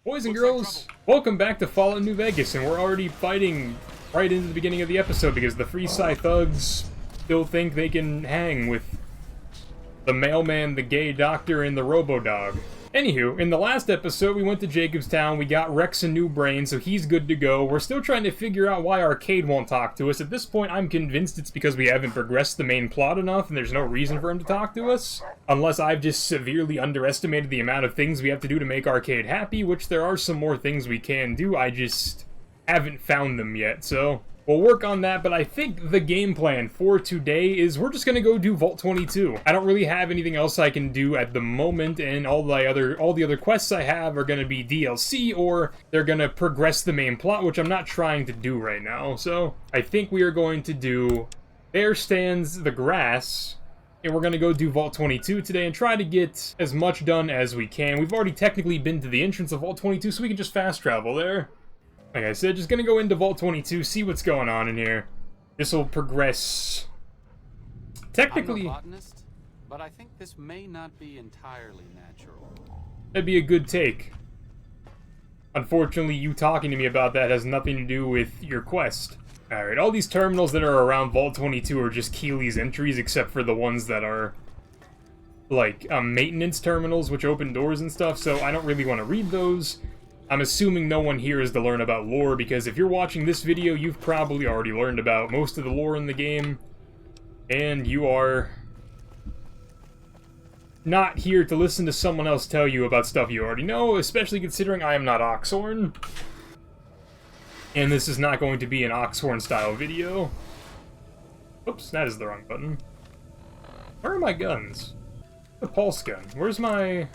Boys and girls, welcome back to Fallout New Vegas, and we're already fighting right into the beginning of the episode because the Free Sci thugs still think they can hang with the mailman, the gay doctor, and the robo-dog. Anywho, in the last episode, we went to Jacobstown, we got Rex a new brain, so he's good to go. We're still trying to figure out why Arcade won't talk to us. At this point, I'm convinced it's because we haven't progressed the main plot enough, and there's no reason for him to talk to us. Unless I've just severely underestimated the amount of things we have to do to make Arcade happy, which there are some more things we can do, I just haven't found them yet, so we'll work on that. But I think the game plan for today is we're just gonna go do Vault 22. I don't really have anything else I can do at the moment, and all the other quests I have are gonna be DLC, or they're gonna progress the main plot, which I'm not trying to do right now. So I think we are going to do There Stands the Grass, and we're gonna go do Vault 22 today and try to get as much done as we can. We've already technically been to the entrance of Vault 22, so we can just fast travel there. Like I said, just gonna go into Vault 22, see what's going on in here. This will progress. Technically, I'm no botanist, but I think this may not be entirely natural. that'd be a good take. Unfortunately, you talking to me about that has nothing to do with your quest. Alright, all these terminals that are around Vault 22 are just Keely's entries, except for the ones that are, like, maintenance terminals, which open doors and stuff, so I don't really want to read those. I'm assuming no one here is to learn about lore, because if you're watching this video, you've probably already learned about most of the lore in the game, and you are not here to listen to someone else tell you about stuff you already know, especially considering I am not Oxhorn. And this is not going to be an Oxhorn-style video. Oops, that is the wrong button. Where are my guns? The pulse gun. Where's my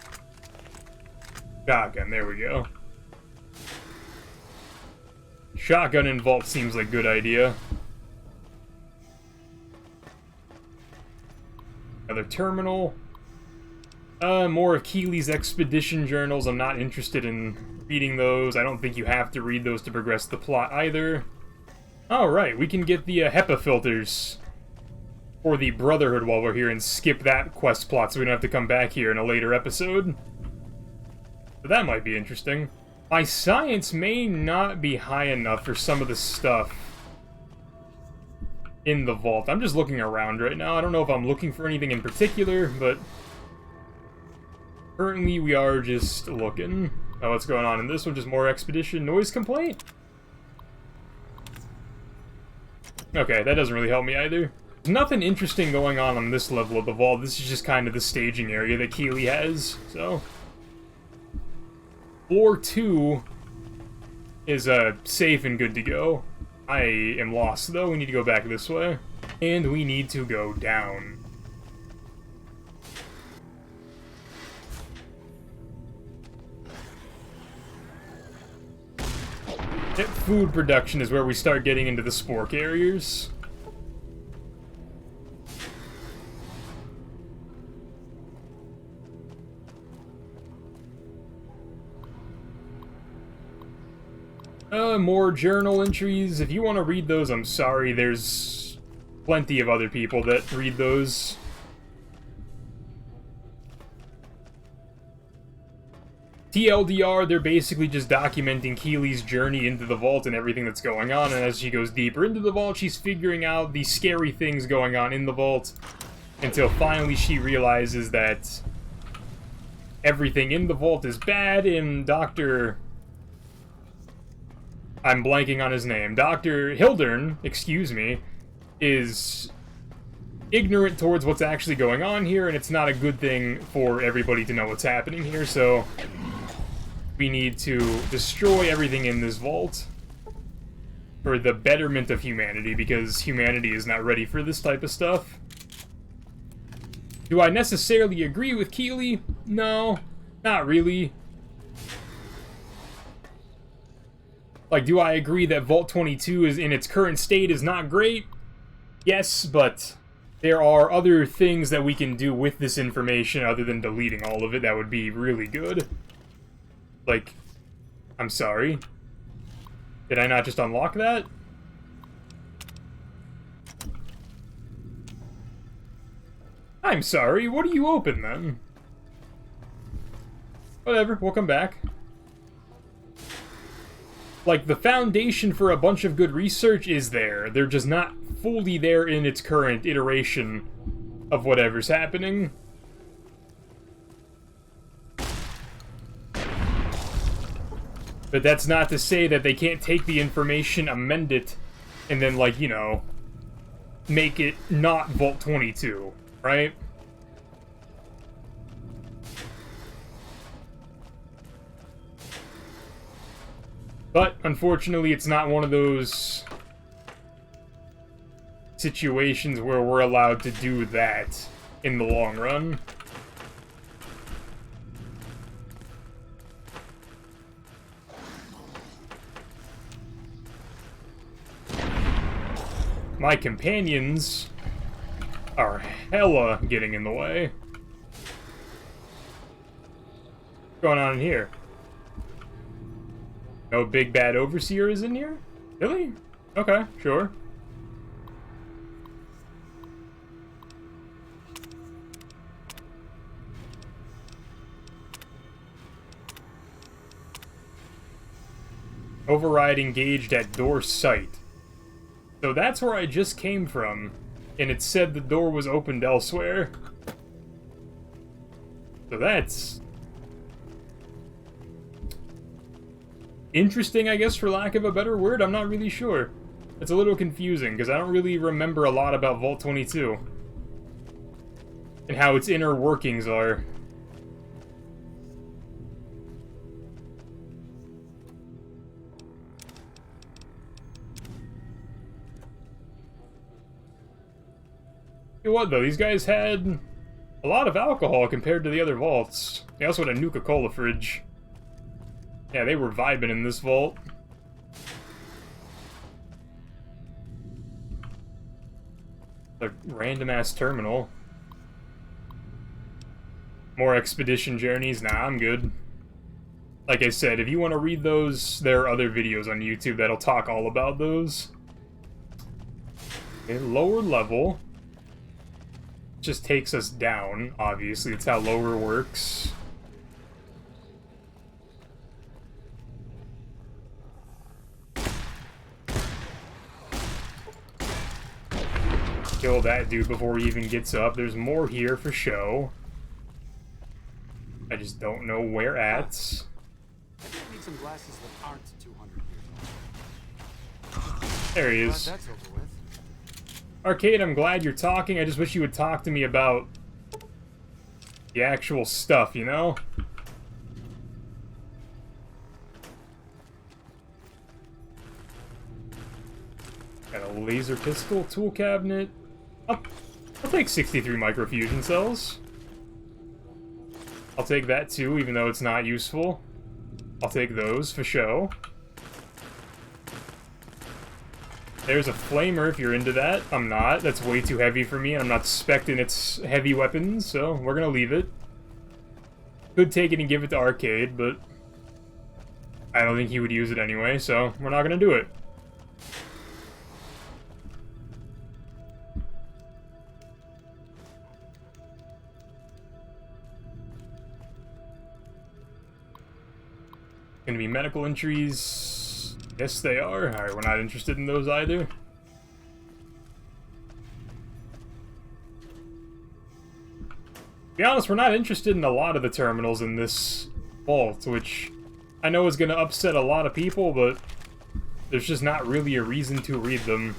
shotgun? There we go. Shotgun in Vault seems like a good idea. Another terminal. More of Keely's expedition journals. I'm not interested in reading those. I don't think you have to read those to progress the plot either. Alright, we can get the HEPA filters for the Brotherhood while we're here and skip that quest plot so we don't have to come back here in a later episode. So that might be interesting. My science may not be high enough for some of the stuff in the vault. I'm just looking around right now. I don't know if I'm looking for anything in particular, but currently we are just looking. Oh, what's going on in this one? Just more expedition noise complaint? Okay, that doesn't really help me either. There's nothing interesting going on this level of the vault. This is just kind of the staging area that Keely has, so Floor 2 is safe and good to go. I am lost, though. We need to go back this way. And we need to go down. Food production is where we start getting into the spore carriers. More journal entries. If you want to read those, I'm sorry. There's plenty of other people that read those. TLDR, they're basically just documenting Keely's journey into the vault and everything that's going on, and as she goes deeper into the vault, she's figuring out the scary things going on in the vault, until finally she realizes that everything in the vault is bad, and I'm blanking on his name. Dr. Hildern, excuse me, is ignorant towards what's actually going on here, and it's not a good thing for everybody to know what's happening here, so we need to destroy everything in this vault for the betterment of humanity, because humanity is not ready for this type of stuff. Do I necessarily agree with Keely? No, not really. Like, do I agree that Vault 22 is in its current state is not great? Yes, but there are other things that we can do with this information other than deleting all of it that would be really good. Like, I'm sorry. Did I not just unlock that? I'm sorry, what do you open then? Whatever, we'll come back. Like, the foundation for a bunch of good research is there. They're just not fully there in its current iteration of whatever's happening. But that's not to say that they can't take the information, amend it, and then, like, you know, make it not Vault 22, right? But, unfortunately, it's not one of those situations where we're allowed to do that in the long run. My companions are hella getting in the way. What's going on in here? No big bad overseer is in here? Really? Okay, sure. Override engaged at door site. So that's where I just came from, and it said the door was opened elsewhere. So that's interesting, I guess, for lack of a better word. I'm not really sure. It's a little confusing, because I don't really remember a lot about Vault 22. And how its inner workings are. You know what, though? These guys had a lot of alcohol compared to the other vaults. They also had a Nuka-Cola fridge. Yeah, they were vibing in this vault. A random-ass terminal. More expedition journeys? Nah, I'm good. Like I said, if you want to read those, there are other videos on YouTube that'll talk all about those. Okay, lower level. Just takes us down, obviously. It's how lower works. Kill that dude before he even gets up. There's more here for show. I just don't know where at. I think I need some glasses that aren't 200 years old. There he is. That's over with. Arcade, I'm glad you're talking. I just wish you would talk to me about the actual stuff, you know? Got a laser pistol, tool cabinet. I'll take 63 microfusion cells. I'll take that too, even though it's not useful. I'll take those for show. There's a flamer if you're into that. I'm not. That's way too heavy for me. I'm not spec'ing its heavy weapons, so we're gonna leave it. Could take it and give it to Arcade, but I don't think he would use it anyway, so we're not gonna do it. Gonna be medical entries. Yes, they are. Alright, we're not interested in those either. To be honest, we're not interested in a lot of the terminals in this vault, which I know is gonna upset a lot of people, but there's just not really a reason to read them.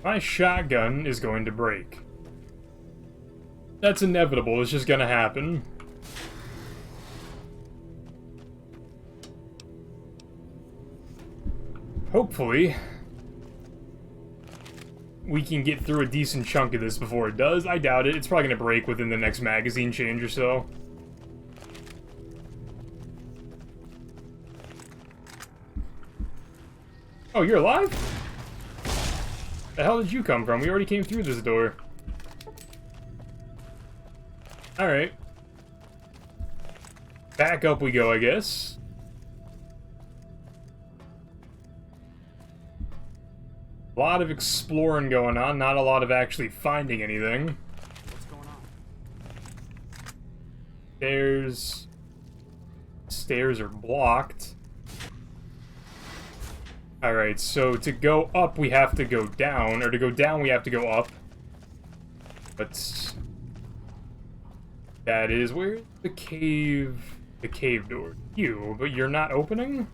My shotgun is going to break. That's inevitable. It's just gonna happen. Hopefully, we can get through a decent chunk of this before it does. I doubt it. It's probably going to break within the next magazine change or so. Oh, you're alive? The hell did you come from? We already came through this door. Alright. Back up we go, I guess. A lot of exploring going on, not a lot of actually finding anything. What's going on? Stairs are blocked. Alright, so to go up, we have to go down, or to go down, we have to go up. But that is where the cave door. You, but you're not opening?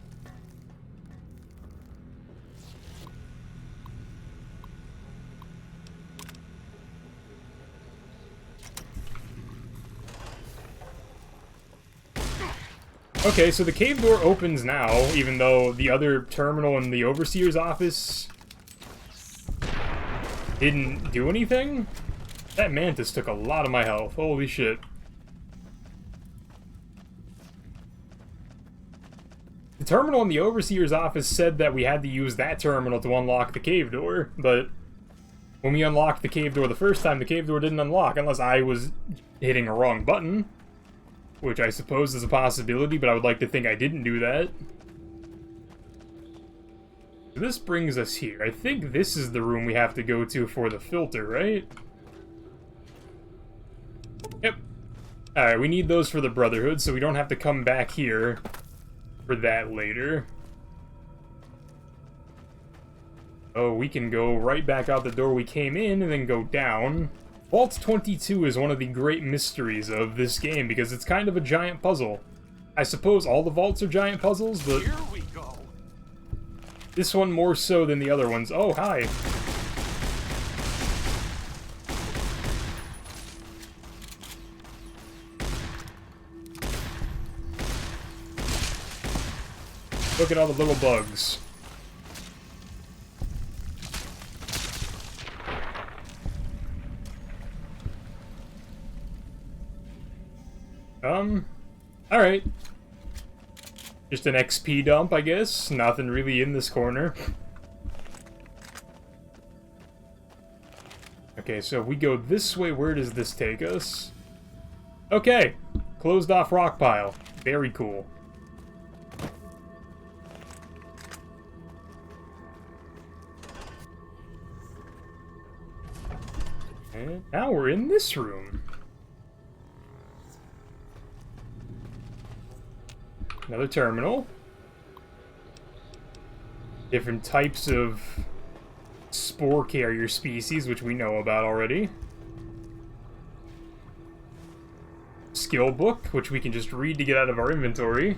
Okay, so the cave door opens now, even though the other terminal in the Overseer's office didn't do anything? That mantis took a lot of my health. Holy shit. The terminal in the Overseer's office said that we had to use that terminal to unlock the cave door, but when we unlocked the cave door the first time, the cave door didn't unlock, unless I was hitting a wrong button. Which I suppose is a possibility, but I would like to think I didn't do that. This brings us here. I think this is the room we have to go to for the filter, right? Yep. Alright, we need those for the Brotherhood, so we don't have to come back here for that later. Oh, we can go right back out the door we came in and then go down. Vault 22 is one of the great mysteries of this game because it's kind of a giant puzzle. I suppose all the vaults are giant puzzles, but Here we go. This one more so than the other ones. Oh, hi. Look at all the little bugs. Alright. Just an XP dump, I guess. Nothing really in this corner. Okay, so if we go this way, where does this take us? Okay. Closed off rock pile. Very cool. And now we're in this room. Another terminal. Different types of spore carrier species, which we know about already. Skill book, which we can just read to get out of our inventory.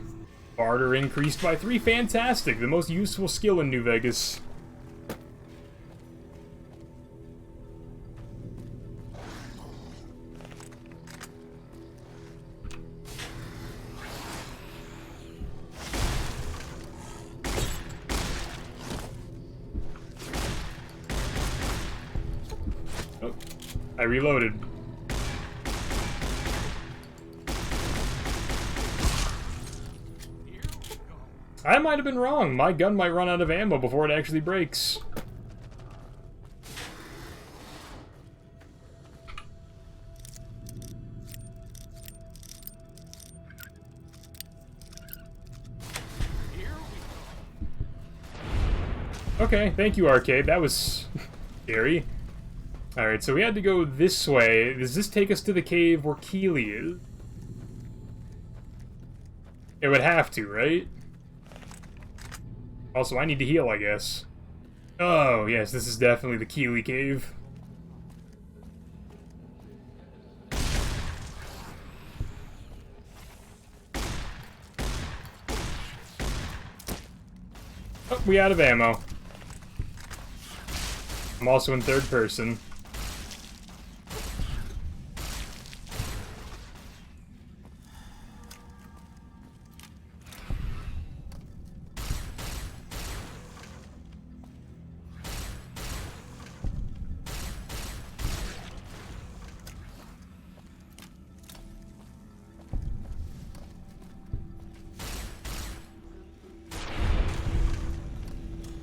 Barter increased by 3. Fantastic! The most useful skill in New Vegas. I reloaded. I might have been wrong. My gun might run out of ammo before it actually breaks. Okay, thank you, Arcade. That was scary. Alright, so we had to go this way. Does this take us to the cave where Keely is? It would have to, right? Also, I need to heal, I guess. Oh, yes, this is definitely the Keely cave. Oh, we out of ammo. I'm also in third person.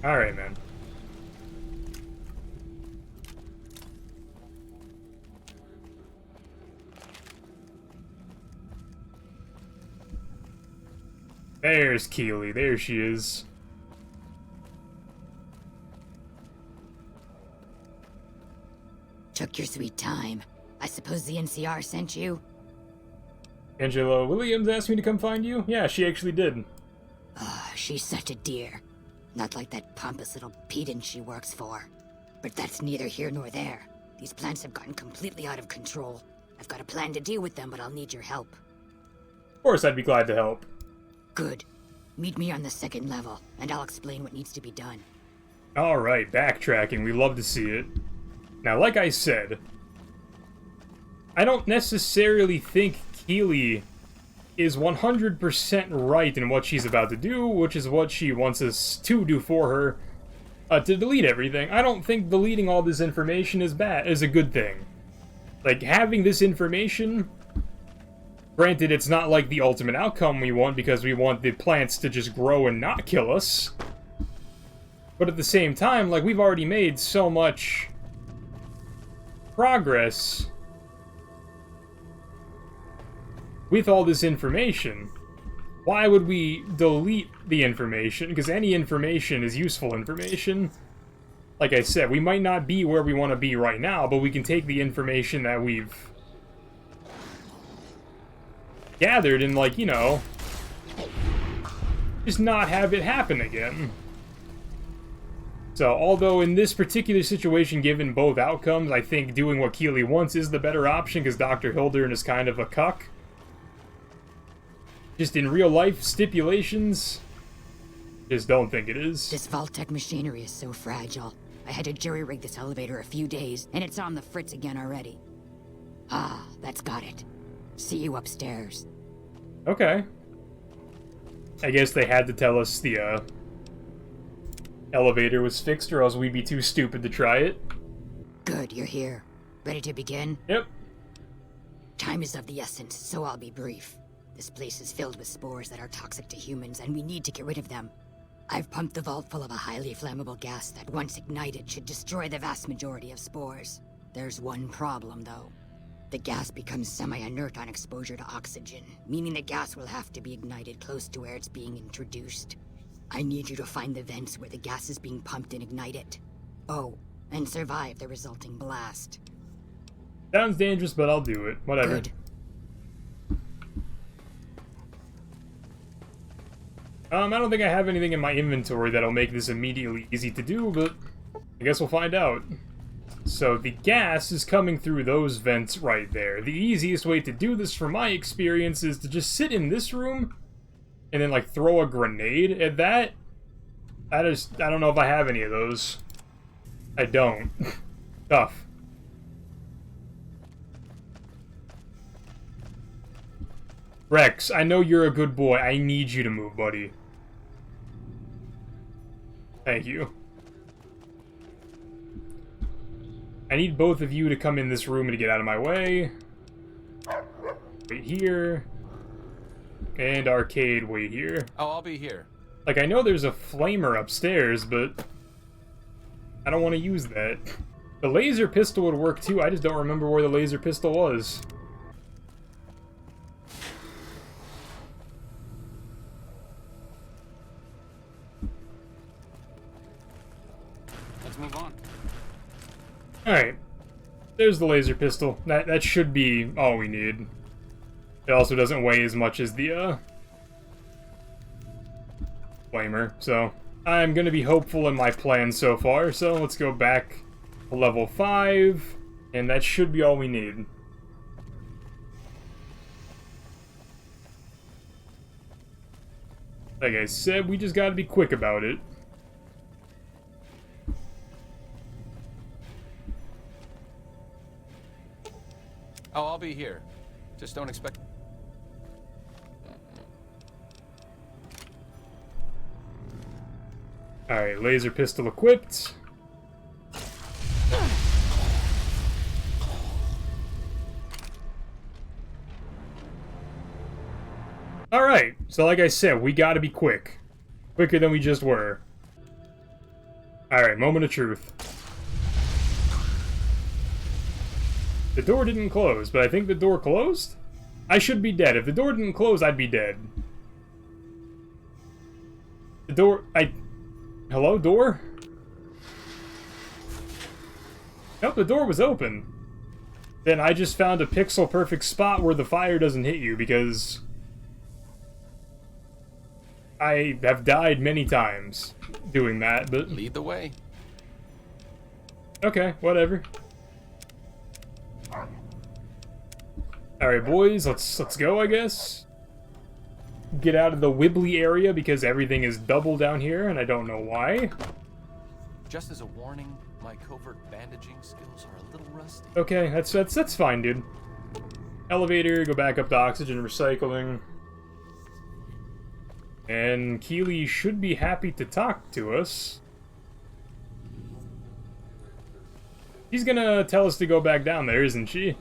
Alright, man. There's Keely. There she is. Took your sweet time. I suppose the NCR sent you? Angela Williams asked me to come find you? Yeah, she actually did. She's such a dear. Not like that pompous little pedant she works for. But that's neither here nor there. These plants have gotten completely out of control. I've got a plan to deal with them, but I'll need your help. Of course, I'd be glad to help. Good. Meet me on the 2nd level, and I'll explain what needs to be done. Alright, backtracking. We love to see it. Now, like I said, I don't necessarily think Keely is 100% right in what she's about to do, which is what she wants us to do for her, to delete everything. I don't think deleting all this information is a good thing. Like, having this information, granted, it's not like the ultimate outcome we want, because we want the plants to just grow and not kill us. But at the same time, like, we've already made so much progress with all this information. Why would we delete the information? Because any information is useful information. Like I said, we might not be where we want to be right now, but we can take the information that we've gathered and, like, you know, just not have it happen again. So, although in this particular situation, given both outcomes, I think doing what Keely wants is the better option, because Dr. Hildern is kind of a cuck. Just in real life stipulations, just don't think it is. This Vault-Tec machinery is so fragile. I had to jury-rig this elevator a few days, and it's on the fritz again already. Ah, that's got it. See you upstairs. Okay. I guess they had to tell us the, elevator was fixed, or else we'd be too stupid to try it. Good, you're here. Ready to begin? Yep. Time is of the essence, so I'll be brief. This place is filled with spores that are toxic to humans, and we need to get rid of them. I've pumped the vault full of a highly flammable gas that, once ignited, should destroy the vast majority of spores. There's one problem, though. The gas becomes semi-inert on exposure to oxygen, meaning the gas will have to be ignited close to where it's being introduced. I need you to find the vents where the gas is being pumped and ignite it. Oh, and survive the resulting blast. Sounds dangerous, but I'll do it. Whatever. Good. I don't think I have anything in my inventory that'll make this immediately easy to do, but I guess we'll find out. So the gas is coming through those vents right there. The easiest way to do this, from my experience, is to just sit in this room and then, like, throw a grenade at that. I don't know if I have any of those. I don't. Tough. Rex, I know you're a good boy. I need you to move, buddy. Thank you. I need both of you to come in this room and to get out of my way. Wait here. And arcade, wait here. Oh, I'll be here. Like, I know there's a flamer upstairs, but I don't want to use that. The laser pistol would work too, I just don't remember where the laser pistol was. Let's move on. Alright. There's the laser pistol. That should be all we need. It also doesn't weigh as much as the, flamer, so I'm gonna be hopeful in my plan so far, so let's go back to level 5, and that should be all we need. Like I said, we just gotta be quick about it. Oh, I'll be here. Just don't expect... Alright, laser pistol equipped. Alright, so like I said, we gotta be quick. Quicker than we just were. Alright, moment of truth. The door didn't close, but I think the door closed? I should be dead. If the door didn't close, I'd be dead. The door... Hello, door? Nope, the door was open. Then I just found a pixel-perfect spot where the fire doesn't hit you, because... I have died many times doing that, but... Lead the way. Okay, whatever. Alright, boys, let's go, I guess. Get out of the wibbly area because everything is double down here, and I don't know why. Just as a warning, my covert bandaging skills are a little rusty. Okay, that's fine, dude. Elevator, go back up to oxygen recycling. And Keely should be happy to talk to us. She's gonna tell us to go back down there, isn't she?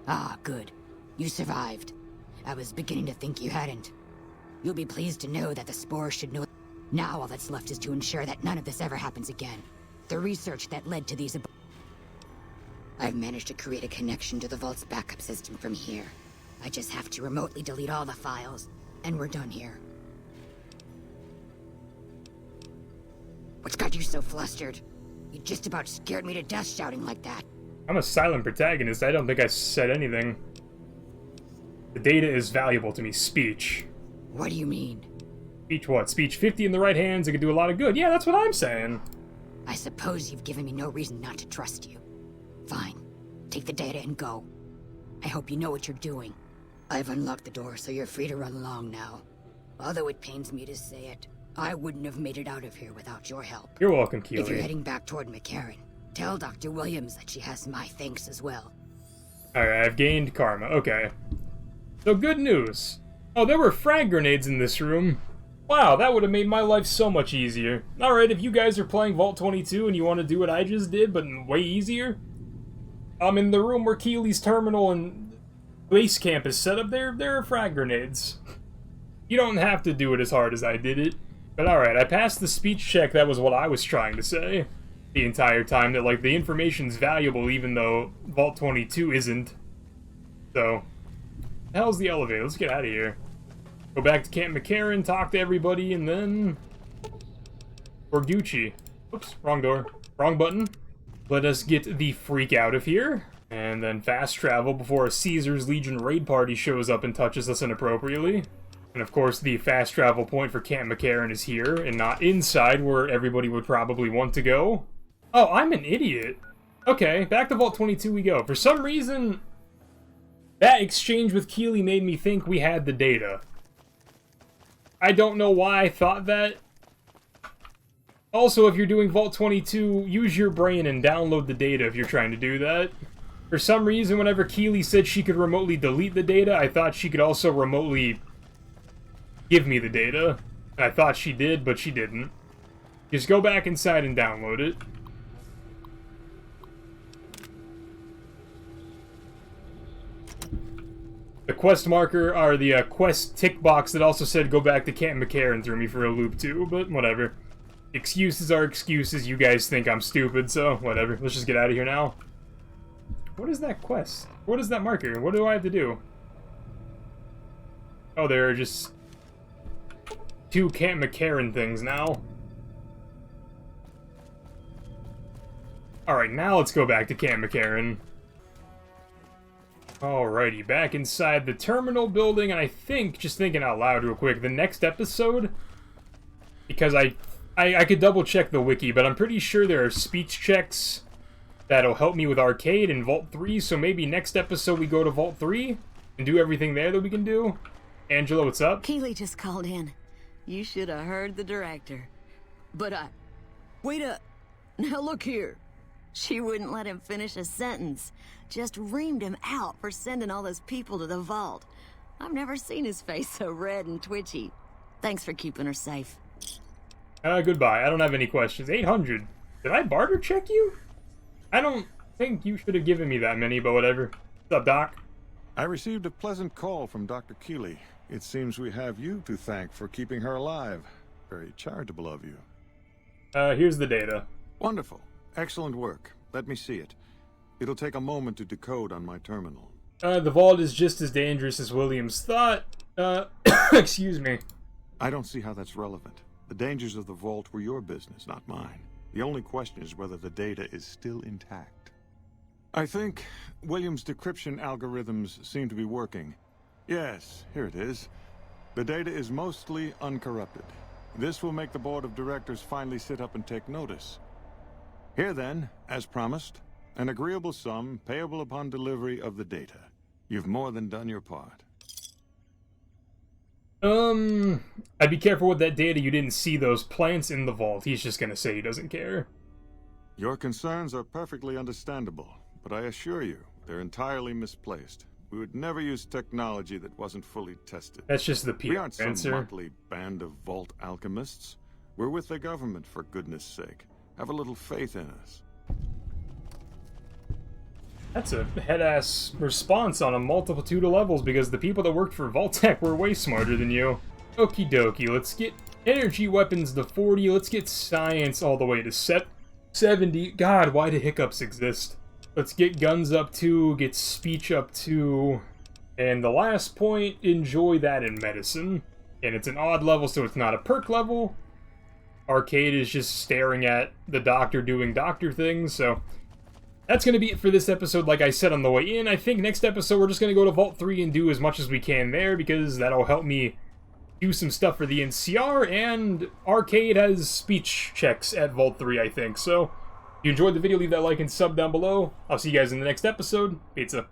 Ah, good. You survived. I was beginning to think you hadn't. You'll be pleased to know that the spore should know. Now all that's left is to ensure that none of this ever happens again. The research that led to these... I've managed to create a connection to the Vault's backup system from here. I just have to remotely delete all the files, and we're done here. What's got you so flustered? You just about scared me to death shouting like that. I'm a silent protagonist. I don't think I said anything. The data is valuable to me. Speech. What do you mean? Speech what? Speech 50 in the right hands. It could do a lot of good. Yeah, that's what I'm saying. I suppose you've given me no reason not to trust you. Fine. Take the data and go. I hope you know what you're doing. I've unlocked the door, so you're free to run along now. Although it pains me to say it, I wouldn't have made it out of here without your help. You're welcome, Keely. If you're heading back toward McCarron, tell Dr. Williams that she has my thanks as well. Alright, I've gained karma. Okay. So good news. Oh, there were frag grenades in this room. Wow, that would have made my life so much easier. Alright, if you guys are playing Vault 22 and you want to do what I just did, but way easier, in the room where Keely's terminal and base camp is set up, there are frag grenades. You don't have to do it as hard as I did it. But alright, I passed the speech check. That was what I was trying to say the entire time, that, like, the information's valuable even though Vault 22 isn't. So, the hell's the elevator? Let's get out of here. Go back to Camp McCarron, talk to everybody, and then... we're Gucci. Oops, wrong door. Wrong button. Let us get the freak out of here. And then fast travel before a Caesar's Legion raid party shows up and touches us inappropriately. And of course, the fast travel point for Camp McCarron is here, and not inside where everybody would probably want to go. Oh, I'm an idiot. Okay, back to Vault 22 we go. For some reason, that exchange with Keely made me think we had the data. I don't know why I thought that. Also, if you're doing Vault 22, use your brain and download the data if you're trying to do that. For some reason, whenever Keely said she could remotely delete the data, I thought she could also remotely give me the data. I thought she did, but she didn't. Just go back inside and download it. The quest marker, or the quest tick box that also said go back to Camp McCarron threw me for a loop too, but whatever. Excuses are excuses. You guys think I'm stupid, so whatever. Let's just get out of here now. What is that quest? What is that marker? What do I have to do? Oh, there are just 2 Camp McCarron things now. Alright, now let's go back to Camp McCarron. Alrighty, back inside the terminal building, and I think, just thinking out loud real quick, the next episode, because I could double check the wiki, but I'm pretty sure there are speech checks that'll help me with Arcade and Vault 3, so maybe next episode we go to Vault 3 and do everything there that we can do. Angela, what's up? Keely just called in. You should have heard the director. But wait up. Now look here. She wouldn't let him finish a sentence. Just reamed him out for sending all those people to the vault. I've never seen his face so red and twitchy. Thanks for keeping her safe. Goodbye. I don't have any questions. 800. Did I barter check you? I don't think you should have given me that many, but whatever. What's up, Doc? I received a pleasant call from Dr. Keely. It seems we have you to thank for keeping her alive. Very charitable of you. Here's the data. Wonderful. Excellent work. Let me see it. It'll take a moment to decode on my terminal. The vault is just as dangerous as Williams thought. Excuse me. I don't see how that's relevant. The dangers of the vault were your business, not mine. The only question is whether the data is still intact. I think Williams' decryption algorithms seem to be working. Yes, here it is. The data is mostly uncorrupted. This will make the board of directors finally sit up and take notice. Here then, as promised, an agreeable sum payable upon delivery of the data. You've more than done your part. I'd be careful with that data. You didn't see those plants in the vault. He's just gonna say he doesn't care. Your concerns are perfectly understandable, but I assure you, they're entirely misplaced. We would never use technology that wasn't fully tested. That's just the PR We aren't some answer. motley band of vault alchemists. We're with the government, for goodness sake. Have a little faith in us. That's a head-ass response on a multitude of levels, because the people that worked for Vault-Tec were way smarter than you. Okie dokie, let's get energy weapons to 40, let's get science all the way to 70. God, why do hiccups exist? Let's get guns up 2, get speech up 2, and the last point, enjoy that in medicine. And it's an odd level, so it's not a perk level. Arcade is just staring at the doctor doing doctor things, so that's going to be it for this episode. Like I said on the way in, I think next episode we're just going to go to Vault 3 and do as much as we can there, because that'll help me do some stuff for the NCR, and Arcade has speech checks at Vault 3, I think. So, if you enjoyed the video, leave that like and sub down below. I'll see you guys in the next episode. Pizza.